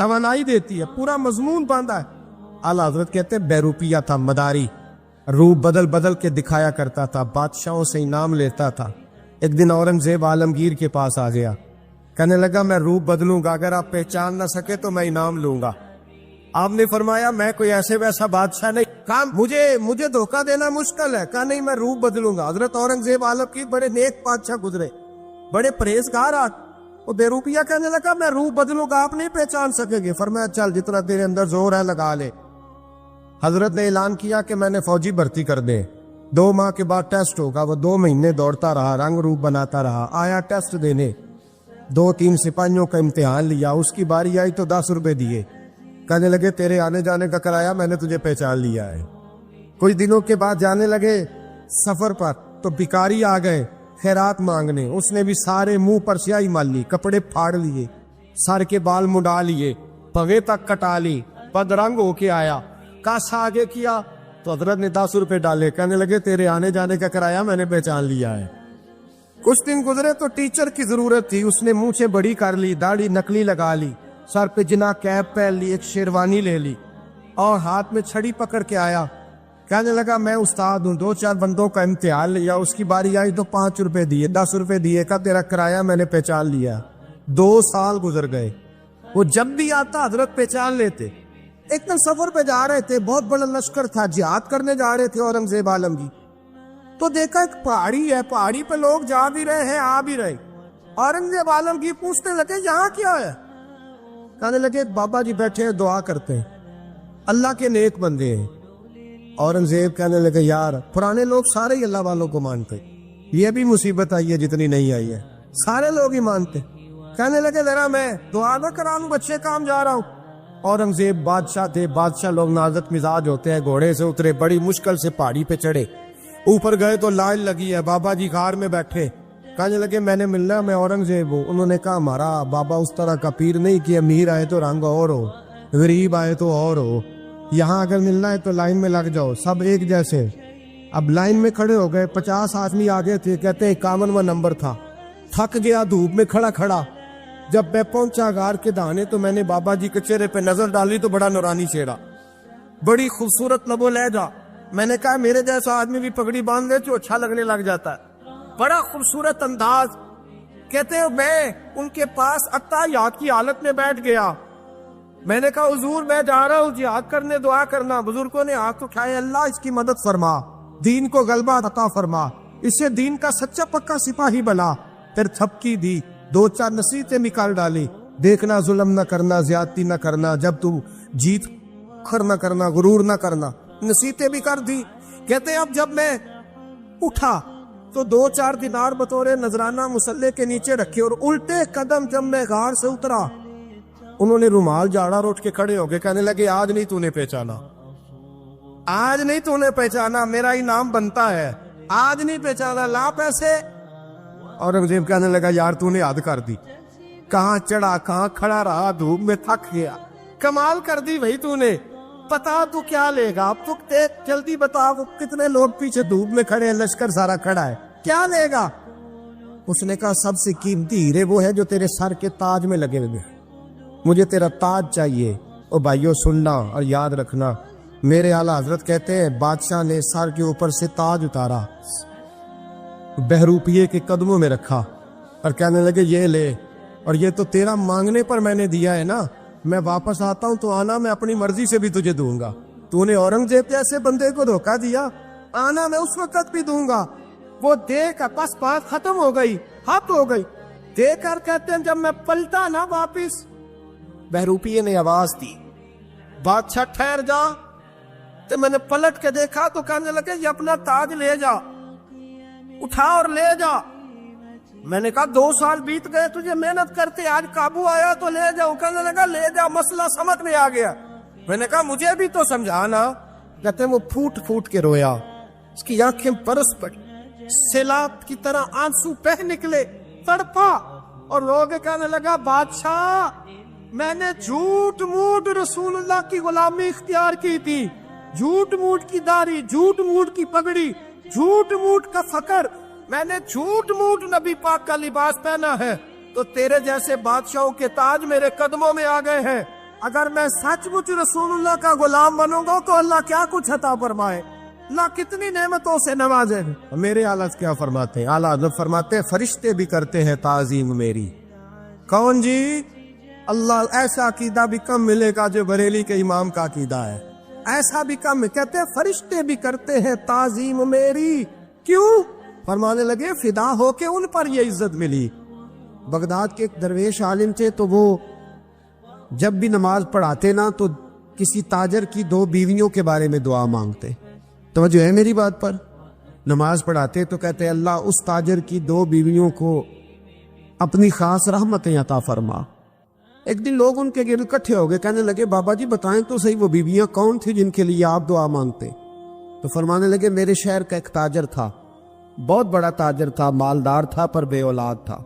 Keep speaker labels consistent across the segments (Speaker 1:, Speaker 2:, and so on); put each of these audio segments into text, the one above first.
Speaker 1: توانائی دیتی ہے, پورا مضمون باندھا ہے. اعلیٰ حضرت کہتے ہیں بیروپیہ تھا, مداری, روپ بدل بدل کے دکھایا کرتا تھا, بادشاہوں سے انعام لیتا تھا. ایک دن اورنگزیب عالمگیر کے پاس آ گیا, کہنے لگا میں روپ بدلوں گا, اگر آپ پہچان نہ سکے تو میں انعام لوں گا. آپ نے فرمایا میں کوئی ایسے ویسا بادشاہ نہیں, کہا مجھے دھوکہ دینا مشکل ہے. کہا نہیں, میں روپ بدلوں گا. حضرت اورنگزیب عالمگیر بڑے نیک بادشاہ گزرے, بڑے پرہیزگار. وہ بیروپیہ کہنے لگا میں روپ بدلوں گا, آپ نہیں پہچان سکیں گے. فرمایا چل جتنا تیرے اندر زور ہے لگا لے. حضرت نے اعلان کیا کہ میں نے فوجی بھرتی کر دے, 2 ماہ کے بعد ٹیسٹ ہوگا. وہ 2 مہینے دوڑتا رہا, رنگ روپ بناتا رہا, آیا ٹیسٹ دینے, 2-3 سپاہیوں کا امتحان لیا. اس کی باری آئی تو 10 روپے دیے, کہنے لگے تیرے آنے جانے کا کرایہ میں نے تجھے پہچان لیا ہے. کچھ دنوں کے بعد جانے لگے سفر پر, تو بھکاری آ گئے خیرات مانگنے. اس نے بھی سارے منہ پر سیاہی مال لی, کپڑے پھاڑ لیے, سر کے بال مڈا لیے, پگے تک کٹا لی, بدرنگ ہو کے آیا. کاسا آگے کیا تو حضرت نے 10 روپے ڈالے, کہنے لگے تیرے آنے جانے کا کرایہ میں نے پہچان لیا ہے. کچھ دن گزرے تو ٹیچر کی ضرورت تھی. اس نے منہ سے بڑی کر لی, داڑھی نکلی لگا لی, سر پہ جنا کیپ پہن لی, ایک شیروانی لے لی اور ہاتھ میں چھڑی پکڑ کے آیا. کہنے لگا میں استاد ہوں, 2-4 بندوں کا امتحان لیا, اس کی باری آئی تو 5 روپے دیے, 10 روپے دیے, کا تیرا کرایہ میں نے پہچان لیا. 2 سال گزر گئے. وہ جب بھی آتا حضرت پہچان لیتے. ایک دن سفر پہ جا رہے تھے, بہت بڑا لشکر تھا, جہاد کرنے جا رہے تھے اورنگزیب عالمگیر. تو دیکھا ایک پہاڑی ہے, پہاڑی پہ لوگ جا بھی رہے ہیں آ بھی رہے. اورنگزیب عالمگیر پوچھنے لگے یہاں کیا ہے؟ کہنے لگے بابا جی بیٹھے ہیں دعا کرتے ہیں, اللہ کے نیک بندے ہیں. اورنگزیب کہنے لگے یار پرانے لوگ سارے ہی اللہ والوں کو مانتے, یہ بھی مصیبت آئی ہے جتنی نہیں آئی ہے, سارے لوگ ہی مانتے. کہنے لگے ذرا میں دعا نہ کرا لوں, بچے کام جا رہا ہوں. اورنگزیب بادشاہ تھے, بادشاہ لوگ نازک مزاج ہوتے ہیں. گھوڑے سے اترے, بڑی مشکل سے پہاڑی پہ چڑھے, اوپر گئے تو لائن لگی ہے, بابا جی غار میں بیٹھے. کہنے لگے میں نے ملنا, میں اورنگزیب ہوں. انہوں نے کہا ہمارا بابا اس طرح کا پیر نہیں کہ امیر آئے تو رنگ اور ہو, غریب آئے تو اور ہو. یہاں اگر ملنا ہے تو لائن میں لگ جاؤ, سب ایک جیسے. اب لائن میں کھڑے ہو گئے, 50 آدمی آگے تھے, کہتے ہیں 51واں نمبر تھا. تھک گیا دھوپ میں کھڑا کھڑا. جب میں پہنچا غار کے دانے تو میں نے بابا جی کے چہرے پہ نظر ڈالی تو بڑا نورانی چہرہ, بڑی خوبصورت لب و لہجہ. میں نے کہا میرے جیسا آدمی بھی پگڑی باندھ دے تو اچھا لگنے لگ جاتا ہے, بڑا خوبصورت انداز. کہتے ہیں میں ان کے پاس اتحیات کی حالت میں بیٹھ گیا. میں نے کہا حضور میں جا رہا ہوں جہاد کرنے, دعا کرنا. بزرگوں نے ہاتھ اٹھائے, اللہ اس کی مدد فرما, دین کو غلبہ عطا فرما, اسے دین کا سچا پکا سپاہی بنا. پھر تھپکی دی, 2-4 نصیحتیں نکال ڈالی. دیکھنا ظلم نہ کرنا, زیادتی نہ کرنا, جب تم جیت کر نہ کرنا, غرور نہ کرنا. نصیحتیں بھی کر دی. کہتے ہیں اب جب میں اٹھا تو 2-4 دینار بطور نذرانہ مسلح کے نیچے رکھے, اور الٹے قدم جب میں غار سے اترا انہوں نے رومال جاڑا اور اٹھ کے کھڑے ہو گئے. کہنے لگے آج نہیں تو نے پہچانا, آج نہیں تو نے پہچانا, میرا ہی نام بنتا ہے, آج نہیں پہچانا, لا پیسے. اورنگزیب کہنے لگا یار تو نے حد کر دی, کہاں چڑھا کہاں کھڑا رہا, دھوپ میں تھک گیا, کمال کر دی بھائی تو نے. پتا تو کیا لے گا, اب تو جلدی بتا, وہ کتنے لوگ پیچھے دھوپ میں کھڑے ہیں, لشکر سارا کھڑا ہے, کیا لے گا؟ اس نے کہا سب سے قیمتی ہیرے وہ ہے جو تیرے سر کے تاج میں لگے ہوئے, مجھے تیرا تاج چاہیے. او بھائیو سننا اور یاد رکھنا, میرے اعلیٰ حضرت کہتے ہیں بادشاہ نے سر کے اوپر سے تاج اتارا, بہروپیے کے قدموں میں رکھا اور کہنے لگے یہ لے, اور یہ تو تیرا مانگنے پر میں نے دیا ہے نا, میں واپس آتا ہوں تو آنا میں اپنی مرضی سے بھی تجھے دوں گا. تو نے اورنگزیب جیسے بندے کو دھوکہ دیا, آنا میں اس وقت بھی دوں گا. وہ دے کر بس بات ختم ہو گئی, ہاتھ ہو گئی. دے کر کہتے ہیں جب میں پلٹا نا واپس, بہروپیے نے آواز دی بادشاہ ٹھہر جا. تو میں نے پلٹ کے دیکھا تو کہنے لگے یہ اپنا تاج لے جا, اٹھا اور لے جا. میں نے کہا 2 سال بیت گئے تجھے محنت کرتے, آج قابو آیا تو لے جاؤ. کہنے لگا لے جا, مسئلہ سمجھ میں آ گیا. میں نے کہا مجھے بھی تو سمجھانا. کہتے ہیں وہ پھوٹ پھوٹ کے رویا, اس کی آنکھیں برس پڑی, سیلاب کی طرح آنسو بہہ نکلے, تڑپا اور رو کے کہنے لگا بادشاہ میں نے جھوٹ موٹ رسول اللہ کی غلامی اختیار کی تھی, جھوٹ موٹ کی داڑھی, جھوٹ موٹ کی پگڑی, جھوٹ موٹ کا فقر, میں نے جھوٹ موٹ نبی پاک کا لباس پہنا ہے, تو تیرے جیسے بادشاہوں کے تاج میرے قدموں میں آ گئے ہیں. اگر میں سچ مچ رسول اللہ کا غلام بنوں گا تو اللہ کیا کچھ عطا فرمائے، اللہ کتنی نعمتوں سے نوازے۔ میرے اعلیٰ کیا فرماتے ہیں؟ اعلیٰ حضرت فرماتے ہیں فرشتے بھی کرتے ہیں تعظیم میری۔ کون جی؟ اللہ ایسا عقیدہ بھی کم ملے گا جو بریلی کے امام کا عقیدہ ہے، ایسا بھی کم۔ کہتے ہیں فرشتے بھی کرتے ہیں تعظیم میری۔ کیوں؟ فرمانے لگے فدا ہو کے ان پر یہ عزت ملی۔ بغداد کے ایک درویش عالم تھے، تو وہ جب بھی نماز پڑھاتے نا تو کسی تاجر کی 2 بیویوں کے بارے میں دعا مانگتے۔ توجہ ہے میری بات پر؟ نماز پڑھاتے تو کہتے اللہ اس تاجر کی 2 بیویوں کو اپنی خاص رحمتیں عطا فرما۔ ایک دن لوگ ان کے گرد اکٹھے ہو گئے، کہنے لگے بابا جی بتائیں تو صحیح وہ بیویاں کون تھی جن کے لیے آپ دعا مانگتے؟ تو فرمانے لگے میرے شہر کا ایک تاجر تھا، بہت بڑا تاجر تھا، مالدار تھا پر بے اولاد تھا۔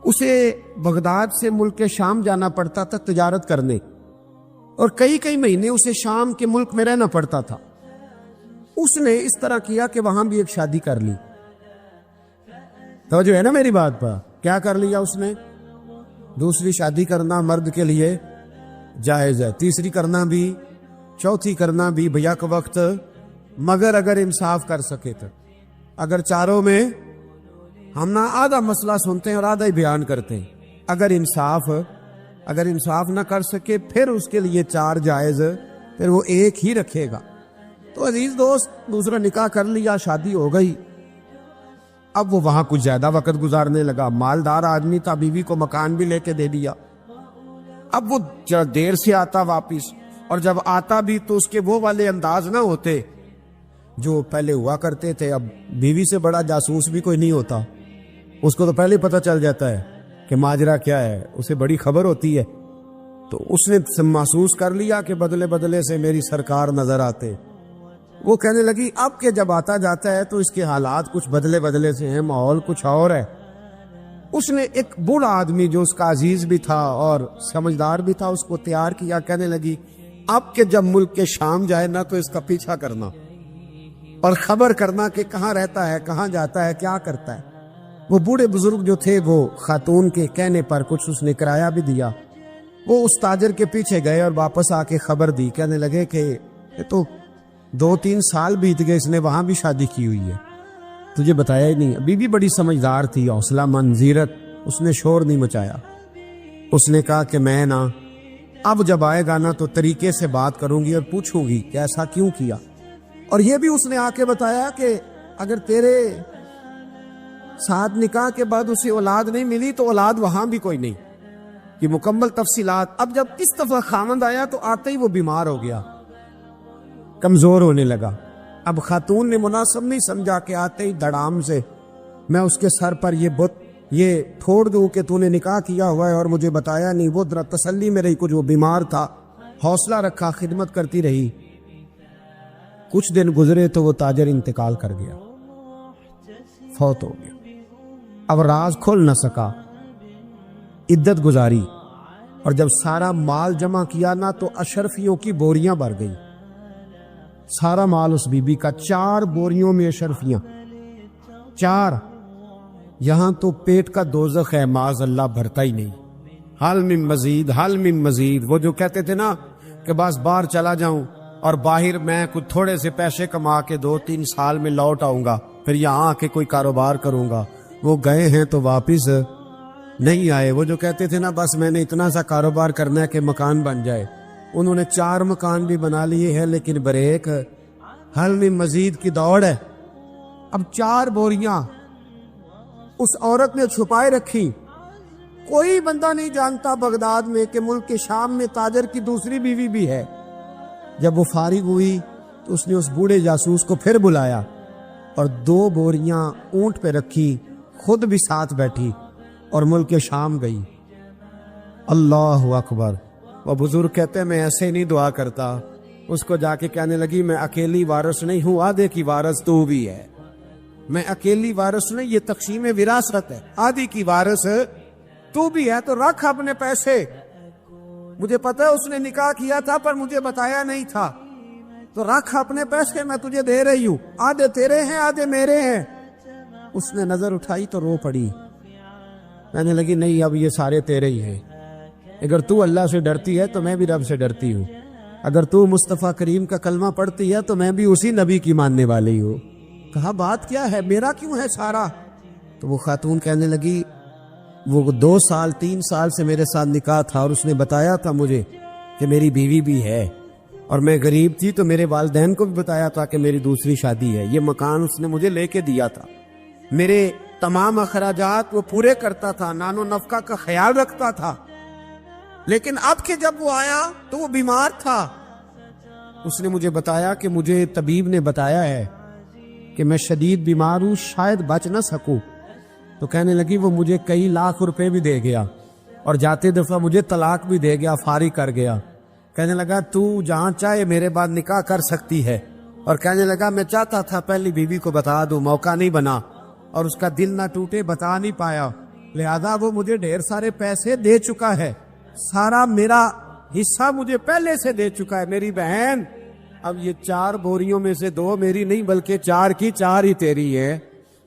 Speaker 1: اسے بغداد سے ملک شام جانا پڑتا تھا تجارت کرنے، اور کئی مہینے اسے شام کے ملک میں رہنا پڑتا تھا۔ اس نے اس طرح کیا کہ وہاں بھی ایک شادی کر لی۔ توجہ ہے نا میری بات پر؟ کیا کر لیا اس نے؟ دوسری شادی کرنا مرد کے لیے جائز ہے، تیسری کرنا بھی، چوتھی کرنا بھی بھیا کا وقت، مگر اگر انصاف کر سکے تو۔ اگر چاروں میں ہم نہ آدھا مسئلہ سنتے ہیں اور آدھا ہی بیان کرتے ہیں، اگر انصاف نہ کر سکے پھر اس کے لیے 4 جائز، پھر وہ ایک ہی رکھے گا۔ تو عزیز دوست دوسرا نکاح کر لیا، شادی ہو گئی، اب وہ وہاں کچھ زیادہ وقت گزارنے لگا، مالدار آدمی تھا، بیوی کو مکان بھی لے کے دے دیا۔ اب وہ دیر سے آتا واپس، اور جب آتا بھی تو اس کے وہ والے انداز نہ ہوتے جو پہلے ہوا کرتے تھے۔ اب بیوی سے بڑا جاسوس بھی کوئی نہیں ہوتا، اس کو تو پہلے پتہ چل جاتا ہے کہ ماجرا کیا ہے، اسے بڑی خبر ہوتی ہے۔ تو اس نے محسوس کر لیا کہ بدلے بدلے سے میری سرکار نظر آتے۔ وہ کہنے لگی اب کہ جب آتا جاتا ہے تو اس کے حالات کچھ بدلے بدلے سے ہیں، ماحول کچھ اور ہے۔ اس نے ایک بوڑھا آدمی جو اس کا عزیز بھی تھا اور سمجھدار بھی تھا اس کو تیار کیا، کہنے لگی اب کہ جب ملک کے شام جائے نا تو اس کا پیچھا کرنا اور خبر کرنا کہ کہاں رہتا ہے، کہاں جاتا ہے، کیا کرتا ہے۔ وہ بوڑھے بزرگ جو تھے وہ خاتون کے کہنے پر کچھ اس نے کرایہ بھی دیا، وہ اس تاجر کے پیچھے گئے اور واپس آ کے خبر دی، کہنے لگے کہ یہ تو 2-3 سال بیت گئے، اس نے وہاں بھی شادی کی ہوئی ہے، تجھے بتایا ہی نہیں۔ بیوی بڑی سمجھدار تھی، حوصلہ مند، زیرت، اس نے شور نہیں مچایا۔ اس نے کہا کہ میں نا اب جب آئے گا نا تو طریقے سے بات کروں گی اور پوچھوں گی کہ ایسا کیوں کیا، اور یہ بھی اس نے آ کے بتایا کہ اگر تیرے ساتھ نکاح کے بعد اسے اولاد نہیں ملی تو اولاد وہاں بھی کوئی نہیں، کہ مکمل تفصیلات۔ اب جب اس دفعہ خاوند آیا تو آتے ہی وہ بیمار ہو گیا، کمزور ہونے لگا۔ اب خاتون نے مناسب نہیں سمجھا کہ آتے ہی دڑام سے میں اس کے سر پر یہ بت یہ پھوڑ دوں کہ تو نے نکاح کیا ہوا ہے اور مجھے بتایا نہیں۔ وہ ذرا تسلی میں رہی، کچھ وہ بیمار تھا، حوصلہ رکھا، خدمت کرتی رہی۔ کچھ دن گزرے تو وہ تاجر انتقال کر گیا، فوت ہو گیا۔ اب راز کھول نہ سکا، عدت گزاری، اور جب سارا مال جمع کیا نا تو اشرفیوں کی بوریاں بھر گئی، سارا مال اس بی بی کا، 4 بوریوں میں اشرفیاں، 4۔ یہاں تو پیٹ کا دوزخ ہے، معاذ اللہ بھرتا ہی نہیں۔ حل من مزید، حل من مزید۔ وہ جو کہتے تھے نا کہ بس باہر چلا جاؤں اور باہر میں کچھ تھوڑے سے پیسے کما کے 2-3 سال میں لوٹ آؤں گا، پھر یہاں آ کے کوئی کاروبار کروں گا، وہ گئے ہیں تو واپس نہیں آئے۔ وہ جو کہتے تھے نا بس میں نے اتنا سا کاروبار کرنا ہے کہ مکان بن جائے، انہوں نے 4 مکان بھی بنا لیے ہیں، لیکن بریک حل میں مزید کی دوڑ ہے۔ اب 4 بوریاں اس عورت نے چھپائے رکھی، کوئی بندہ نہیں جانتا بغداد میں کہ ملک کے شام میں تاجر کی دوسری بیوی بھی ہے۔ جب وہ فارغ ہوئی تو اس نے اس بوڑھے جاسوس کو پھر بلایا اور 2 بوریاں اونٹ پہ رکھی، خود بھی ساتھ بیٹھی اور ملک شام گئی۔ اللہ اکبر۔ وہ بزرگ کہتے ہیں میں ایسے نہیں دعا کرتا، اس کو جا کے کہنے لگی میں اکیلی وارث نہیں ہوں، آدھے کی وارث تو بھی ہے، میں اکیلی وارث نہیں، یہ تقسیم وراثت ہے، آدھی کی وارث تو بھی ہے، تو رکھ اپنے پیسے، مجھے پتا ہے اس نے نکاح کیا تھا پر مجھے بتایا نہیں تھا، تو رکھ اپنے پیسے، میں تجھے دے رہی ہوں، آدھے تیرے ہیں آدھے میرے ہیں۔ اس نے نظر اٹھائی تو رو پڑی، کہنے لگی نہیں اب یہ سارے تیرے ہی ہیں، اگر تو اللہ سے ڈرتی ہے تو میں بھی رب سے ڈرتی ہوں، اگر تو مصطفیٰ کریم کا کلمہ پڑھتی ہے تو میں بھی اسی نبی کی ماننے والی ہوں۔ کہا بات کیا ہے، میرا کیوں ہے سارا؟ تو وہ خاتون کہنے لگی وہ 2 سال 3 سال سے میرے ساتھ نکاح تھا اور اس نے بتایا تھا مجھے کہ میری بیوی بھی ہے، اور میں غریب تھی تو میرے والدین کو بھی بتایا تھا کہ میری دوسری شادی ہے۔ یہ مکان اس نے مجھے لے کے دیا تھا، میرے تمام اخراجات وہ پورے کرتا تھا، نان و نفقہ کا خیال رکھتا تھا، لیکن اب کہ جب وہ آیا تو وہ بیمار تھا۔ اس نے مجھے بتایا کہ مجھے طبیب نے بتایا ہے کہ میں شدید بیمار ہوں، شاید بچ نہ سکوں۔ تو کہنے لگی وہ مجھے کئی لاکھ روپے بھی دے گیا اور جاتے دفعہ مجھے طلاق بھی دے گیا، فارغ کر گیا۔ کہنے لگا تو جہاں چاہے میرے بعد نکاح کر سکتی ہے، اور کہنے لگا میں چاہتا تھا پہلی بیوی کو بتا دوں، موقع نہیں بنا اور اس کا دل نہ ٹوٹے، بتا نہیں پایا، لہذا وہ مجھے ڈھیر سارے پیسے دے چکا ہے، سارا میرا حصہ مجھے پہلے سے دے چکا ہے۔ میری بہن اب یہ 4 بوریوں میں سے 2 میری نہیں بلکہ 4 کی 4 ہی تیری ہے،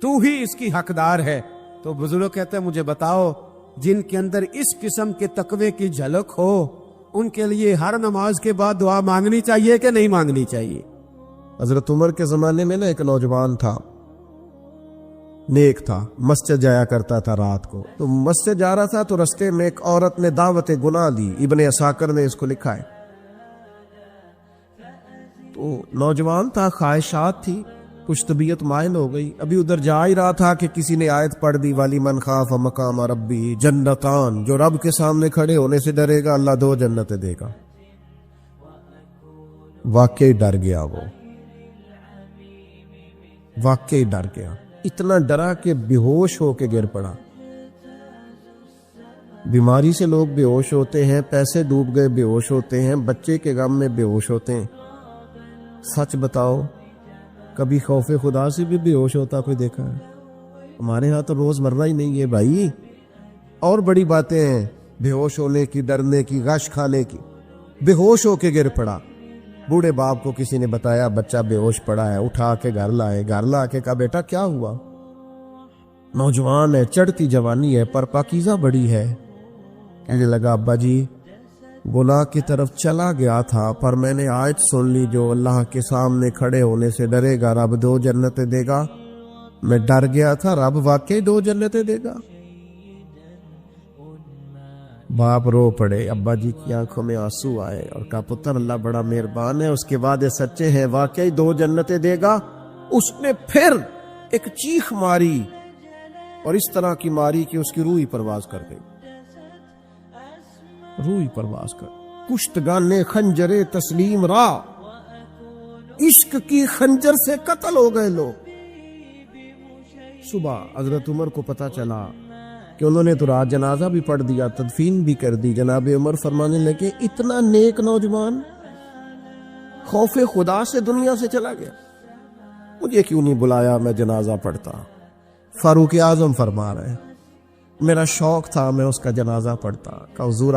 Speaker 1: تو ہی اس کی حقدار ہے۔ تو بزرگ کہتے ہیں مجھے بتاؤ جن کے اندر اس قسم کے تقوی کی جھلک ہو ان کے لیے ہر نماز کے بعد دعا مانگنی چاہیے کہ نہیں مانگنی چاہیے؟ حضرت عمر کے زمانے میں ایک نوجوان تھا، نیک تھا، مسجد جایا کرتا تھا رات کو۔ تو مسجد جا رہا تھا تو رستے میں ایک عورت نے دعوت گناہ دی، ابن عساکر نے اس کو لکھا ہے۔ تو نوجوان تھا، خواہشات تھی، کچھ طبیعت مائل ہو گئی، ابھی ادھر جا ہی رہا تھا کہ کسی نے آیت پڑھ دی والی من خاف مقام ربی جنتان، جو رب کے سامنے کھڑے ہونے سے ڈرے گا اللہ 2 جنتیں دے گا۔ واقعی ڈر گیا، وہ واقعی ڈر گیا، اتنا ڈرا کہ بے ہوش ہو کے گر پڑا۔ بیماری سے لوگ بے ہوش ہوتے ہیں، پیسے ڈوب گئے بے ہوش ہوتے ہیں، بچے کے غم میں بے ہوش ہوتے ہیں۔ سچ بتاؤ کبھی خوف خدا سے بھی بے ہوش ہوتا کوئی دیکھا ہے؟ ہمارے ہاں تو روز مرہ ہی نہیں ہے بھائی، اور بڑی باتیں ہیں بے ہوش ہونے کی، ڈرنے کی، غش کھانے کی۔ بے ہوش ہو کے گر پڑا، بوڑھے باپ کو کسی نے بتایا بچہ بے ہوش پڑا ہے، اٹھا کے گھر لائے، گھر لا کے کہا بیٹا کیا ہوا؟ نوجوان ہے، چڑھتی جوانی ہے پر پاکیزہ بڑی ہے۔ کہنے لگا ابا جی گناہ کی طرف چلا گیا تھا پر میں نے آیت سن لی جو اللہ کے سامنے کھڑے ہونے سے ڈرے گا رب 2 جنتیں دے گا، میں ڈر گیا تھا، رب واقعی 2 جنتیں دے گا۔ باپ رو پڑے، ابا جی کی آنکھوں میں آنسو آئے اور کہا پتر اللہ بڑا مہربان ہے، اس کے وعدے سچے ہیں، واقعی 2 جنتیں دے گا۔ اس نے پھر ایک چیخ ماری اور اس طرح کی ماری کہ اس کی روح ہی پرواز کر گئی، روح ہی پرواز کر۔ کشتگانے خنجر تسلیم را، عشق کی خنجر سے قتل ہو گئے لوگ۔ صبح حضرت عمر کو پتا چلا کہ انہوں نے تو رات جنازہ بھی پڑھ دیا، تدفین بھی کر دی۔ جناب عمر فرمانے لگے اتنا نیک نوجوان خوف خدا سے دنیا سے چلا گیا، مجھے کیوں نہیں بلایا میں جنازہ پڑھتا؟ فاروق اعظم فرما رہے ہیں میرا شوق تھا میں اس کا جنازہ پڑھتا۔ کہ حضور